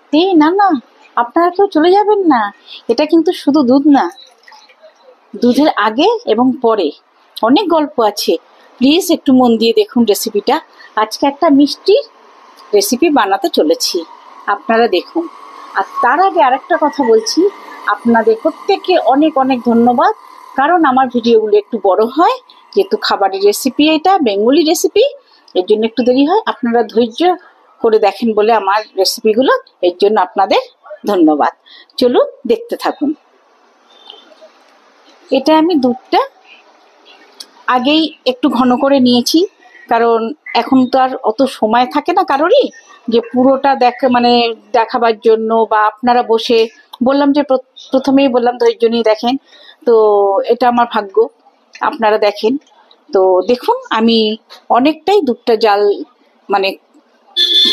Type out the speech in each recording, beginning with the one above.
সত্যি? না না, আপনারা কেউ চলে যাবেন না। এটা কিন্তু শুধু দুধ না, দুধের আগে এবং পরে অনেক গল্প আছে। প্লিজ একটু মন দিয়ে দেখুন রেসিপিটা। আজকে একটা মিষ্টির রেসিপি বানাতে চলেছি, আপনারা দেখুন। আর তার আগে আরেকটা কথা বলছি, আপনাদের প্রত্যেককে অনেক অনেক ধন্যবাদ। কারণ আমার ভিডিওগুলো একটু বড় হয়, যেহেতু খাবারের রেসিপি, এটা বেঙ্গলি রেসিপি, এর জন্য একটু দেরি হয়। আপনারা ধৈর্য করে দেখেন বলে আমার রেসিপিগুলো, এর জন্য আপনাদের ধন্যবাদ। চলুন দেখতে থাকুন। এটা আমি দুধটা আগেই একটু ঘন করে নিয়েছি, কারণ এখন তো আর অত সময় থাকে না কারোরই যে পুরোটা দেখাবার জন্য, বা আপনারা বসে বললাম যে প্রথমেই বললাম ধৈর্য নিয়ে দেখেন। তো এটা আমার ভাগ্য, আপনারা দেখেন। তো দেখুন আমি অনেকটাই দুধটা জাল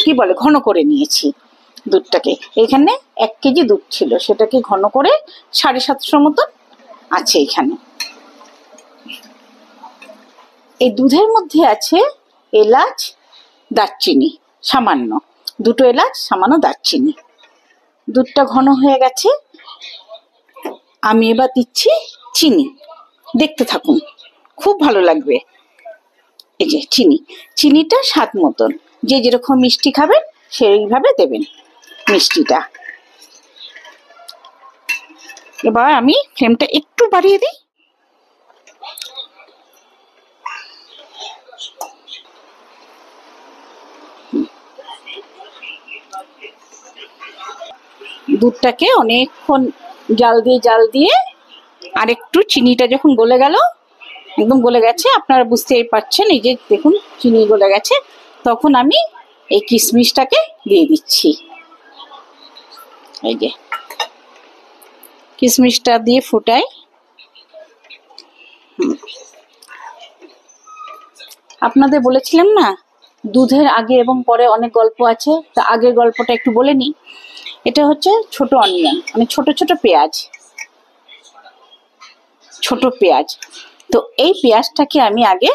কি বলে ঘন করে নিয়েছি দুধটাকে। এখানে 1 কেজি দুধ ছিল, সেটাকে ঘন করে 750 মতন আছে এখানে। এই দুধের মধ্যে আছে এলাচ, দারচিনি সামান্য, 2টো এলাচ, সামান্য দারচিনি। দুধটা ঘন হয়ে গেছে, আমি এবার দিচ্ছি চিনি। দেখতে থাকুন, খুব ভালো লাগবে। এই যে চিনিটা স্বাদ মতন, যে যেরকম মিষ্টি খাবেন সেইভাবে দেবেন মিষ্টিটা। এবার আমি ফ্লেমটা একটু বাড়িয়ে দিই। দুধটাকে অনেকক্ষণ জাল দিয়ে আর একটু চিনিটা যখন গলে গেল, একদম গলে গেছে, আপনারা বুঝতেই পারছেন, এই যে দেখুন চিনি গলে গেছে, তখন আমি এই কিশমিশটাকে দিয়ে দিচ্ছি। এই যে কিশমিশটা দিয়ে ফুটাই। আপনাদের বলেছিলাম না দুধের আগে এবং পরে অনেক গল্প আছে, তা আগের গল্পটা একটু বলে নিই। এটা হচ্ছে ছোট অনিয়ন, ছোট ছোট পেঁয়াজ, তো এই পেঁয়াজটাকে আমি আগে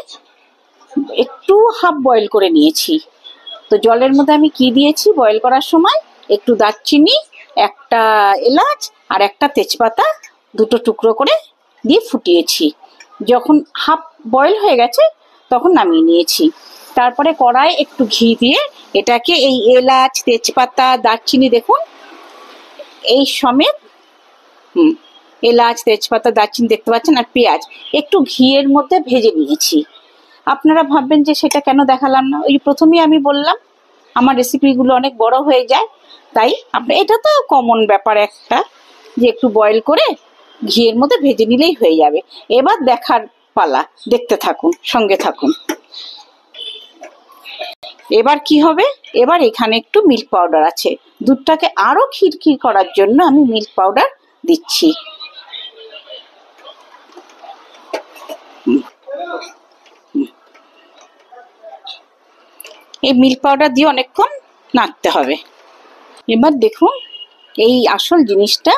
একটু হাফ বয়েল করে নিয়েছি। তো জলের মধ্যে আমি কি দিয়েছি বয়েল করার সময়, একটু দারচিনি, একটা এলাচ আর একটা তেজপাতা 2টো টুকরো করে দিয়ে ফুটিয়েছি। যখন হাফ বয়েল হয়ে গেছে তখন নামিয়ে নিয়েছি। তারপরে কড়াই একটু ঘি দিয়ে এটাকে এই এলাচ, তেজপাতা, দারচিনি দেখুন এই সমেত এলাচ, তেজপাতা, দারচিনি দেখতে পাচ্ছেন, আর পেঁয়াজ একটু ঘিয়ের মধ্যে ভেজে নিয়েছি। আপনারা ভাববেন যে সেটা কেন দেখালাম না, ওই প্রথমেই আমি বললাম আমার রেসিপিগুলো অনেক বড় হয়ে যায়, তাই এটা তো কমন ব্যাপার একটা, যে একটু বয়েল করে ঘিয়ের মধ্যে ভেজে নিলেই হয়ে যাবে। এবার দেখার পালা, দেখতে থাকুন, সঙ্গে থাকুন। এবার কি হবে, এবার এখানে একটু মিল্ক পাউডার আছে, দুধটাকে আরো ক্ষীর করার জন্য আমি মিল্ক পাউডার দিচ্ছি। এই মিল্ক পাউডার দিয়ে অনেকক্ষণ নাড়তে হবে। এবার দেখুন এই আসল জিনিসটা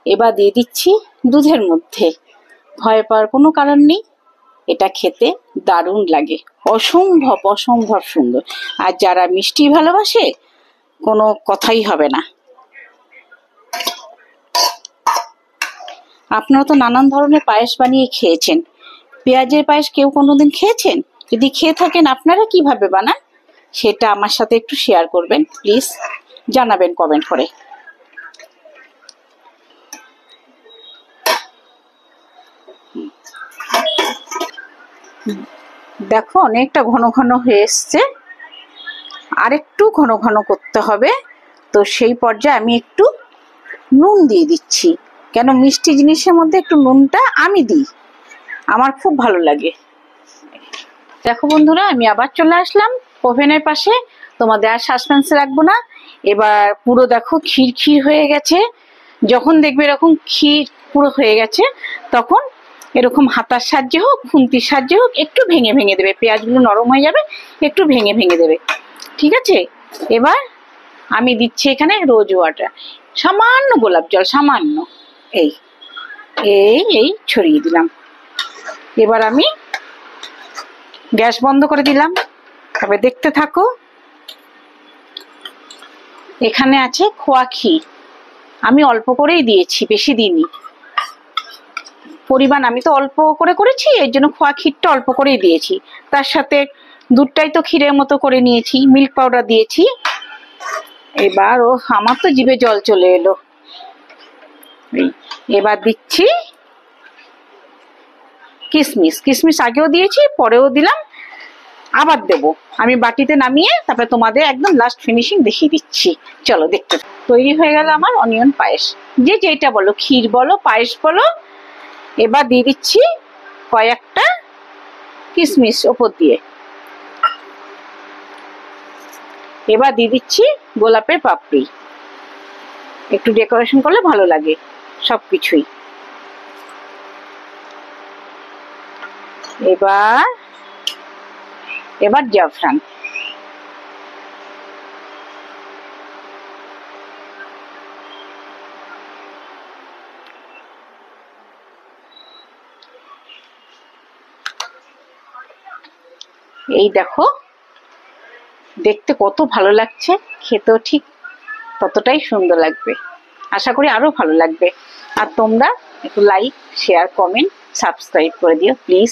এবার দিয়ে দিচ্ছি দুধের মধ্যে। ভয় পাওয়ার কোনো কারণ নেই, এটা খেতে দারুণ লাগে, অসম্ভব অসম্ভব সুন্দর। আর যারা মিষ্টি ভালোবাসে কোনো কথাই হবে না। আপনারা তো নানান ধরনের পায়েস বানিয়ে খেয়েছেন, পেঁয়াজের পায়েস কেউ কোনোদিন খেয়েছেন? যদি খেয়ে থাকেন আপনারা কিভাবে বানান সেটা আমার সাথে একটু শেয়ার করবেন, প্লিজ জানাবেন কমেন্ট করে। দেখো অনেকটা ঘন ঘন হয়ে এসছে, আর একটু ঘন ঘন করতে হবে। তো সেই পর্যায়ে আমি একটু নুন দিয়ে দিচ্ছি, কেন মিষ্টি জিনিসের মধ্যে একটু নুনটা আমি দিই, আমার খুব ভালো লাগে। দেখো বন্ধুরা, আমি আবার চলে আসলাম ওভেনের পাশে, তোমাদের আর সাসপেন্সে রাখবো না। এবার পুরো দেখো ক্ষীর হয়ে গেছে। যখন দেখবে এরকম ক্ষীর পুরো হয়ে গেছে, তখন এরকম হাতার সাহায্যে হোক, খুন্তির সাহায্যে হোক, একটু ভেঙে ভেঙে দেবে, পেঁয়াজগুলো নরম হয়ে যাবে, একটু ভেঙে ভেঙে দেবে, ঠিক আছে? এবার আমি দিচ্ছি এখানে রোজ ওয়াটার, সামান্য গোলাপ জল, সামান্য এই এই এই ছড়িয়ে দিলাম। এবার আমি গ্যাস বন্ধ করে দিলাম, তবে দেখতে থাকো। এখানে আছে খোয়া ক্ষীর, আমি অল্প করেই দিয়েছি, বেশি দিইনি। পরিমাণ আমি তো অল্প করে করেছি, এর জন্য খোয়া ক্ষীরটা অল্প করেই দিয়েছি। তার সাথে দুধটাই তো ক্ষীরের মতো করে নিয়েছি, মিল্ক পাউডার দিয়েছি। এবার আমার তো জিভে জল চলে এলো। এবার দিচ্ছি কিশমিশ। কিশমিশ আগেও দিয়েছি, পরেও দিলাম, আবার দেবো। আমি বাটিতে নামিয়ে তারপরে তোমাদের একদম লাস্ট ফিনিশিং দেখিয়ে দিচ্ছি। চলো দেখতে। তৈরি হয়ে গেল আমার অনিয়ন পায়েস, যে যেটা বলো, ক্ষীর বলো পায়েস বলো। এবার দিয়ে দিচ্ছি কয়েকটা কিশমিশ ওপর দিয়ে। এবার দিয়ে দিচ্ছি গোলাপের পাপড়ি, একটু ডেকোরেশন করলে ভালো লাগে সবকিছুই। এবার এবার জাফরান। এই দেখো দেখতে কত ভালো লাগছে, খেতেও ঠিক ততটাই সুন্দর লাগবে। আশা করি আরো ভালো লাগবে। আর তোমরা একটু লাইক, শেয়ার, কমেন্ট, সাবস্ক্রাইব করে দিও প্লিজ।